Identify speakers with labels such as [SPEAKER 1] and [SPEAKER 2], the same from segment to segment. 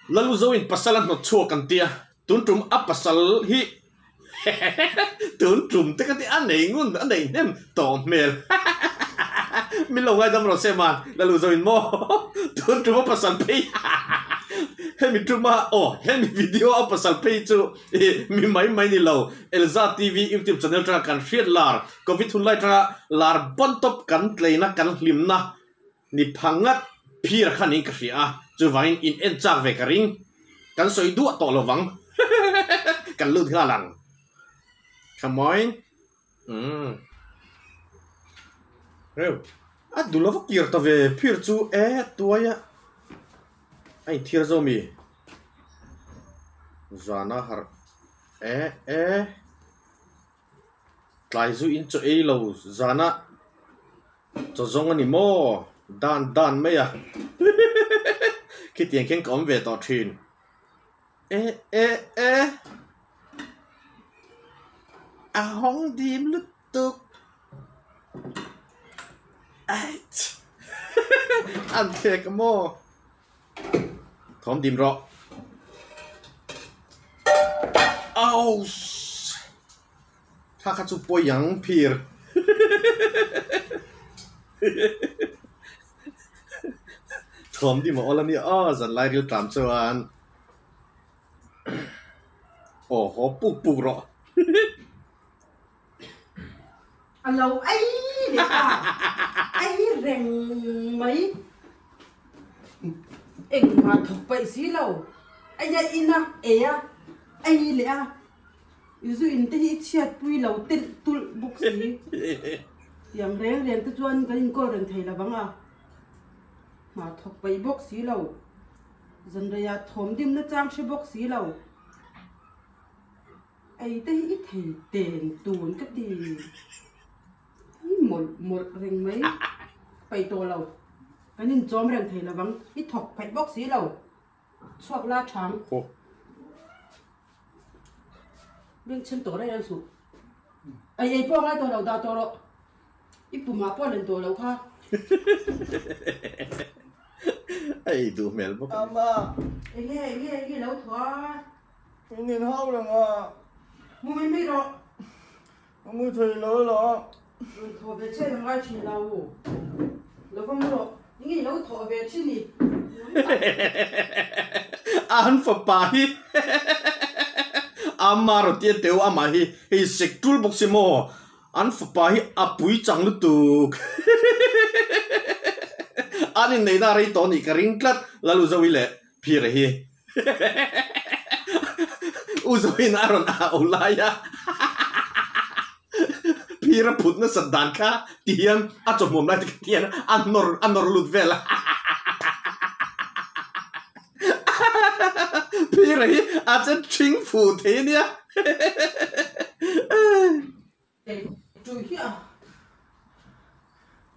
[SPEAKER 1] lalu zoin pasalan no chua kan tia tun trum a pasal hi tun trum te kan ti anei ngun anei nem to mel min lo ngai dam ro se man lalu zoin mo tun trum pasal pe hemi truma hemi video a pasal pe chu mi mai ni lo Elza TV YouTube channel tra kan share lar covid hunlai tra lar bon top kan tleina kan hlimna ni phangat phir khaning ka ria chu vain in en chak ve karing kan soi du to lowang kan lu thla lang khamoi reu a du lo kir to ve phir chu tuaya ai thir zo mi zana har tlai zu in cho lo zana cho zong ani mo dan me ya khi tiền khen kom về tỏ thìn hong dim lút tục ăn thiệt cái mô thom dim rõถ้าข้าจุปอยยังพีร์ทอมที่มาออลนี่สันไลเรียลตามส่วนโอ้โหปุกรอ
[SPEAKER 2] เราไอ้เด็กไอ้เร่งไหมเอ็งมาถกไปสิเราไอ้ยาอินะไอ้เลยยูซูอินที่เชียดปุยเราติดตุลบุกสีอย่างเรียนตัวจวนกันก็เรียนไทยละบ้างมาถกไปบุกสีเราจันระยะถมดิมนะจ้างใช้บุกสีเราไอ้ที่ไทยเต็งตูนก็ดีนี่หมดเร่งไหมไปตัวเราอันนี้จอมเรียนไทยละบ้างนี่ถกไปบุกสีเราชอบล่าช้างเรื่องฉันตัวได้แล้วสุไอ้พวกไอ้ตัวเราดาตัวเราอีปุ่มมาป้อนเล่นตัวเราค่ะ
[SPEAKER 1] ไอ้ดูแมวบอก
[SPEAKER 3] อามา
[SPEAKER 2] ไอ้เงี้ยแล้วถั่ว
[SPEAKER 3] เงินห้าเลย
[SPEAKER 2] มึงไม่รอ
[SPEAKER 3] มึงถือเลยเหรอ
[SPEAKER 2] ถั่วเบช่ทั้งไอ้ชิ้นเราแล้วก็ไม่รอนี่แล้วถั่วเบชิ้นนี่
[SPEAKER 1] อันฝปาฮีอามาเราเตี้ยเตียวอามาฮีเซ็กทูลบอกสิโมอันฝปาฮีอาปุยจังลุตุกอันนี้ในนารีตอนนี้กระริงกลัดแล้วลูกจะวิเลพี่เรฮีอุจวินารอนอาอุลายะพี่ระพุทธนั่นสันดานค่ะเตียนอาจจะมุมได้ที่เตียนอันนอร์ลุดเวลพี่เรฮีอาจจะชิงฟูเทียเนี่ย
[SPEAKER 2] จุยอ่ะ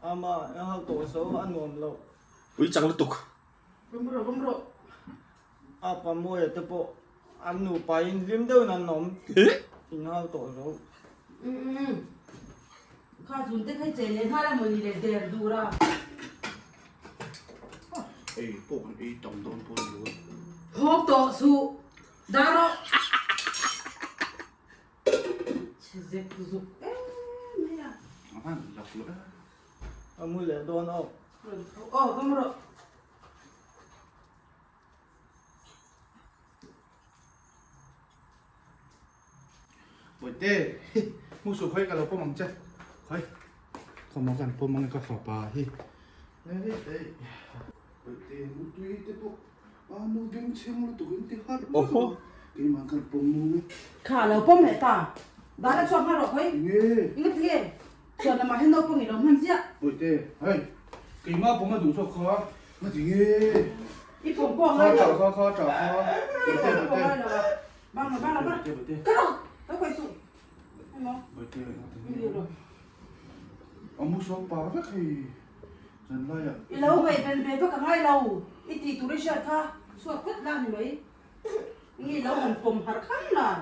[SPEAKER 3] อามาเอาตัวโซ่อันนนเรา
[SPEAKER 1] ปุยจังลุตุก
[SPEAKER 2] ก็ไม่รอ
[SPEAKER 3] อาปามวยแต่พออันหนูไปริมเดินนั่นน้องกินเอาตัวโซ่
[SPEAKER 2] ข้าสุนทรให้เจริญถ้าเราไม่ได้เดินดูระ
[SPEAKER 1] พวกไอ้ตอมโดนพูดอยู่
[SPEAKER 2] พกตัวสู้ดาร์เชื่อเจ็บจุกไม่อะ
[SPEAKER 1] หลับเลย
[SPEAKER 3] อามือเลยโดนเอา
[SPEAKER 2] ก็ไม่รอ
[SPEAKER 4] บอยเต้มูสุค่อยกับเราพวกมังเจ้ค่อยขอมากันพวกมังกับฝาปลาเฮ้บอยเต้มูตุยเต้พวกนูบิมเชียงเราตัวอินทิฮาร์โอ้โหกินมังกันพวกมูไหม
[SPEAKER 2] ข้าเราพวกแม่ตาดาร์ชอบมาหรอเฮ้ยยังไงส่วนเรามาให้น้องพวกนี้เรามันเสีย
[SPEAKER 4] บอยเต้เฮ้ยกินมาผมมาดูชอบเขามาถึง
[SPEAKER 2] อีผมบอกให้
[SPEAKER 4] เราเขาจ่อเขาบอยเต้
[SPEAKER 2] บ้างก็แล้วไปสู้ให้น้อง
[SPEAKER 4] บอยเต้เอามูสปาสักทีฉันไล่
[SPEAKER 2] เราไปเป็นพวกกันให้เราอีตีตุริชาค่ะสวดกัดล้านไหมนี่เราหันผมหักข้างล้าน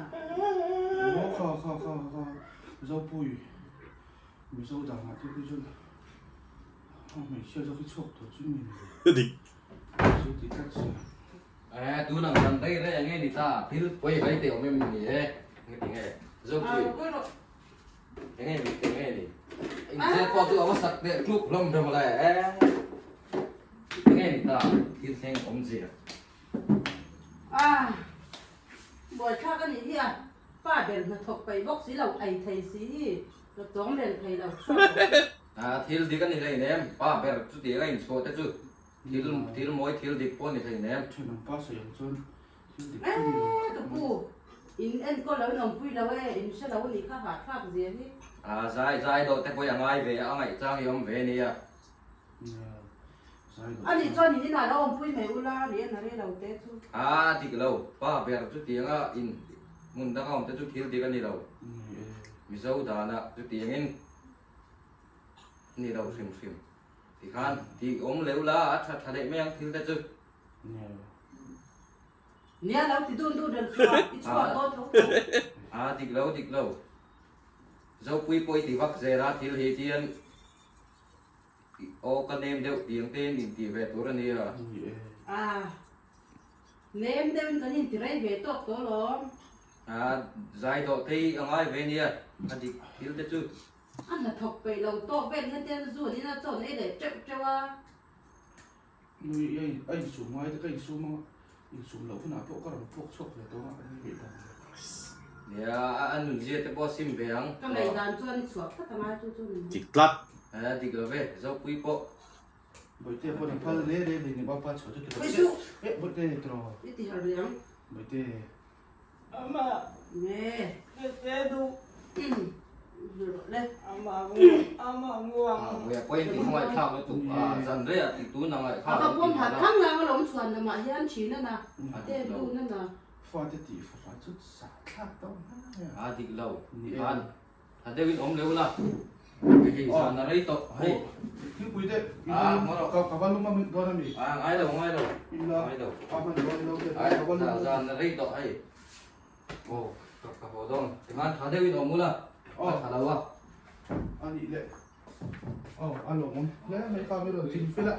[SPEAKER 4] โอ้ข้าเราปุยไม่เราดังอ่ะที่พี่จนไม่เชื่อเราที่ชอบตัวจุ่มนี่
[SPEAKER 1] ดิ
[SPEAKER 4] สุดที่กัดเสีย
[SPEAKER 5] tu nang dan đây đấy anh nghe đi ta phil quay cái tiểu mình gì đấy nghe tiếng nghe giúp
[SPEAKER 2] à
[SPEAKER 5] gì
[SPEAKER 2] quên rồi
[SPEAKER 5] nghe đi tiếng nghe đi anh sẽ qua tu ông sắc để lúc lâm trong lại nghe đi ta phil xem ông gì
[SPEAKER 2] à buổi khác cái gì àป้าเดินมาถกไปบอกสิเราไอ้ไทยสิเราต้องเดินไทยเราชอบ
[SPEAKER 5] phil đi cái này này nè ba bé chút tiếng anh số thế chứ phil mỗi phil đi con này này nè
[SPEAKER 4] Chuyện làm bao giờ chôn.
[SPEAKER 2] เอ๊ะตะปูอินเอ็นก็แล้วน้องปุ้ยแล้วเว้ยอินเชื่อแล้ววันนี้ข้าหาข้าเสียนี่
[SPEAKER 5] dài độ thế bây giờ ngay về ông ấy trang ông về nè
[SPEAKER 4] Sai
[SPEAKER 2] อัน
[SPEAKER 4] rồi.
[SPEAKER 2] นี้ตอนนี้น่ะเราองปุ้ยไม่อุลาเรียนอะไรเราเต้ทุ
[SPEAKER 5] thì cái lâu ba bé chút tiếng á in muốn đăng ông chút phil đi cái này đâu vì sao đó là chút tiếng inนี่เราฟิล์มที่ขันที่อมเหลวละถ้าทะเลไม่ยังทิ้งได้จุด
[SPEAKER 2] เนี่ยเราติดดูเดินชัวอีชัวโตทุก
[SPEAKER 5] ติกเราเจ้าปุยปุยที่วักเซราทิลเฮเทียนโอกันเนมเดียวเตียงเต้นที่เวตัวนี้อ่ะ
[SPEAKER 2] อ่าเนมเดินกันนี่ที่ไรเวทตัวล้อม
[SPEAKER 5] ใจโตที่อะไรเวเนี่ยที่ทิ้งได้จุด
[SPEAKER 2] อันน่ะถกไปเราโตเป็นเนี่ยเต้นส่วนนี้น่ะโจนไอ้เด็กเจ้าว่า
[SPEAKER 4] Người anh xuống ngoài thì cái xuống mà anh xuống lâu nào chỗ các đồng thuốc sốc rồi tôi anh bị đau.
[SPEAKER 5] เนี่ยอันนู้นเจ้าแต่พอซิมเบียง
[SPEAKER 2] ก็เลยการชวนสวบก็ทำไมจู่ๆ
[SPEAKER 1] จิกลัด
[SPEAKER 5] ที่ก็เวเจ้าปุยปุ
[SPEAKER 4] Bởi thế bọn nó phá lê đây thì bao phát cho tôi
[SPEAKER 2] ไม่สู้
[SPEAKER 4] Ê, bởi thế trò.
[SPEAKER 2] นี่ตีเหลียง
[SPEAKER 4] Bởi thế.
[SPEAKER 3] อามา
[SPEAKER 2] เนี่ย
[SPEAKER 3] เจ๊ดู
[SPEAKER 2] เลย
[SPEAKER 3] อามาง่วง
[SPEAKER 5] เวปุยที่ห้อยข้าวแล้วตุกจันเรียที่ตู้นั่งไอ้ข้า
[SPEAKER 2] เอา
[SPEAKER 5] ว
[SPEAKER 2] กระป๋องผัดข้างล่างก็หลงชวนนะมาเฮียนฉีนั่นน่ะเต้นดูนั่นน่ะ
[SPEAKER 4] Pha thế thì pha chút xả khác đâu.
[SPEAKER 5] ที่เราที่ขันถ้าเดวินอมเหลวละที่สานอะไรต่อให้
[SPEAKER 4] Cái quý đấy.
[SPEAKER 5] Mà đâu.
[SPEAKER 4] Cả văn lúc mà mình đó là mình.
[SPEAKER 5] ไอ้เราไอ้เรา
[SPEAKER 4] Im là.
[SPEAKER 5] ไอ้เรา
[SPEAKER 4] Cả văn đó lâu thế.
[SPEAKER 5] ไอ้
[SPEAKER 4] Cả văn lúc
[SPEAKER 5] สานอะไรต่อให้โอ้กับพอดองที่มันถ้าเดวินอมละถ้าเราวะ
[SPEAKER 4] anh đi lệ. Anh lộn không? Đấy, mấy con mới rồi chính phết ạ.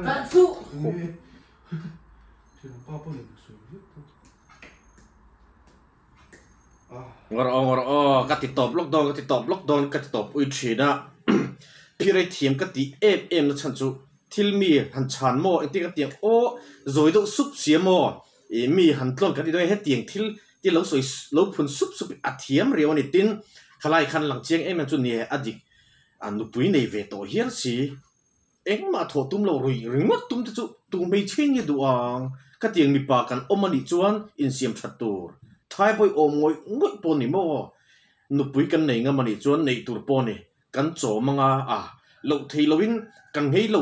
[SPEAKER 2] กันสู้
[SPEAKER 4] Thì nó bao bao lần xuống viết thôi.
[SPEAKER 1] งรอกติตอบล็อกดอนกติตอบล็อกดอนกติตอบอุยชีนะ พี่ไรเทียมกติเอ็มนะฉันจูทิลมีหันชานโมอินติกติยงโอโอยดูซุปเสียโมมีหันต้นกติด้วยให้เตียงทิลที่เราสวยเราพุ่นซุปอัดเทียมเรียวนิตินขลายคันหลังเจียงเอ็มจุนี่อดีอันนุปุยในเวโตเฮียสิเอ็งมาโถตุ้มเรารุยหรือว่าตุ้มจะจูตุ้มไม่เช่นยี่ดวงกติยงมีปากันอมันดิจวนอินเสียมชัดตัวท้ายไปอมงวยงวยปนิโมนุปุยกันในงามันดิจวนในตัวปนิกันโจมังเราเทเราวินกันให้เรา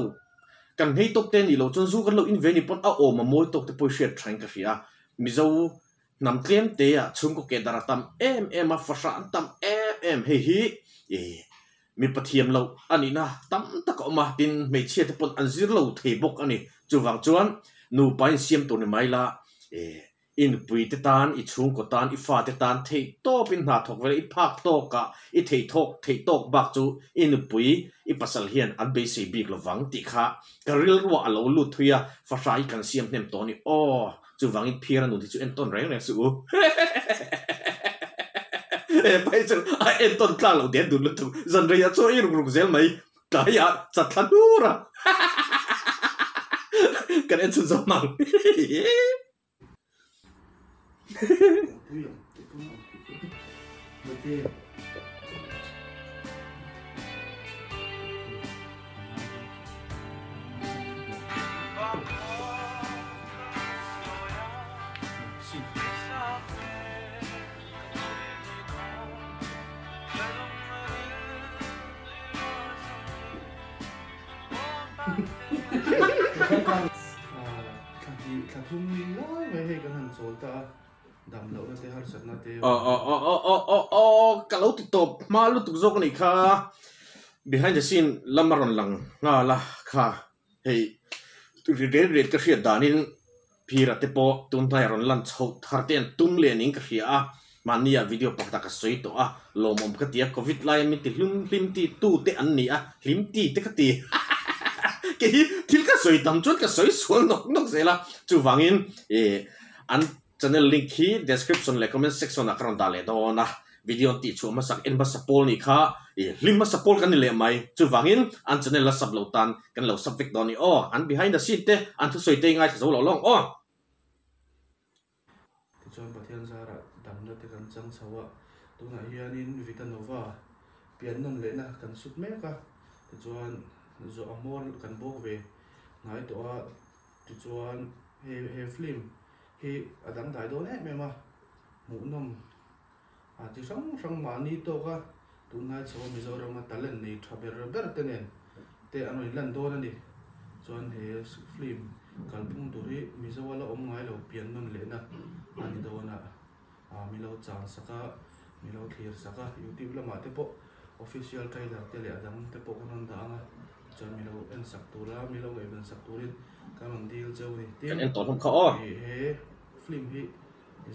[SPEAKER 1] กันให้ตกเต้นอีเราจนสู้กันเราอินเวนิปอนโอมามวยตกแต่ปุยเชียร์ทรังกันฟิอามิเจ้านำเตรียมเตะชุ่มก็เกดาราตัมมาฟาชานตัมเฮฮิมีปะเทียมเราอันนี้นะตั้มตะก็มาตินไม่เชื่อที่ปนอันซิร์เราเทบกอันนี้จูวังจวนนูไปเสียมตัวในไม้ละอินปุยเตตานอิชุงก็ตานอิฟาเตตานเทโตเป็นหาทกเวลอิพักโตกะอิเทโตกบักจูอินปุยอิปัสลเฮียนอันเบสิบิกระวังติค่ะกระริลว่าเราลุทุยาฟาชายกันเสียมเนมตัวนี้จูวังอินเพียรนุที่จูเอ็นต้นแรงสู้ไปจูเอ็นต้นกลางเราเดียดดูลุทุจันเรียช่วยรุกเซลไหมกายจัดทันดูระกันเอ็นสุดสมัง
[SPEAKER 4] Ui, cái con nào Bởi thế. Khả thung nói mấy cái hàng số ta đầm lậu nate har sat nate
[SPEAKER 1] kalau tutup malu tuk zok ni kha behind the scene lamaron lang nga la kha hey tu red ka hria danin phira te po tun thai ron lan chho tharten tum lening ka hria mania video pakta ka soi to lomom ka tia covid lai mi ti hlum hlim ti tu te an ni hlim ti te ka ti ke thil ka soi tam chun ka soi sual nok zela chu wangin an channel link hi description le comment section akron dale do na video ti chu ma sak en ba sapol ni kha limma sapol kan le mai chu wangin an channel la sablotan kan lo subject do ni an behind the scene te an thu soi te ngai zo lo long
[SPEAKER 4] chuan pathian zara damna te kan chang chawa tuna hianin Vitanova pian non le na kan sut meka ti chuan zo amor kan bok ve ngai to a ti chuan he film he adang dai do ne mema mu nom a ti sang ma ni to ka tunai chawa Mizoram talent nei thaber ber tenen te anoi lan do na ni chuan he film kalpung turi Mizowala ngai lo pian non le na ani do na milo chang saka milo clear saka YouTube lama te po official trailer te le adang te po kanon da nga chuan milo en saktura milo even sakturin kanon deal jaw ni
[SPEAKER 1] kan en ton kha
[SPEAKER 4] he film hi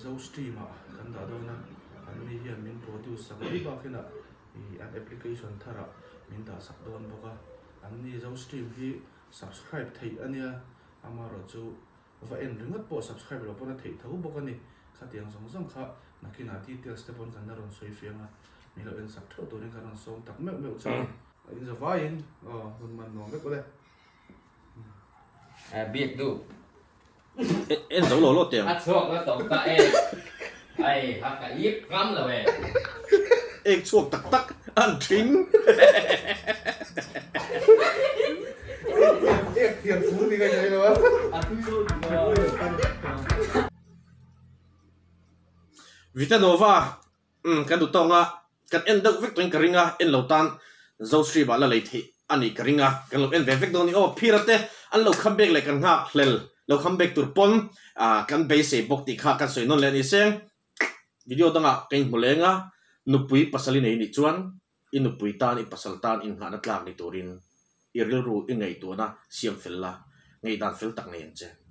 [SPEAKER 4] zo stream kan da do na an ni hian min produce sang hi ba khina an application thara min da sak don boka an ni zo stream hi subscribe thei ania amaro chu va en ringat po subscribe lo pona thei tho boka ni khatiang song kha nakina details te pon kan na ron soi fianga milo en sak tho to ni kan song tak me cha in the vain hun man no me ko le
[SPEAKER 5] biết đủ
[SPEAKER 1] en zo lo te
[SPEAKER 5] hát suộc nó tổng ta ai hát cả yếp lắm là về
[SPEAKER 1] ek chuak tak an thing
[SPEAKER 4] hiền phú thì cái này đâu
[SPEAKER 1] Vitanova kan du tonga kan en dok vek tong karinga en lotan zo sri ba la leithi ani karinga kan lo en vek doni phirate an lo comeback le kan ngak hlel lo comeback tur pon kan base bok ti kha kan soi non le ni seng video danga keng mulenga nupui pasali nei ni chuan inupui tan I pasal tan in hana tlak ni turin iril ru ingai tu na siam fel la ngai dan fel tak nei chen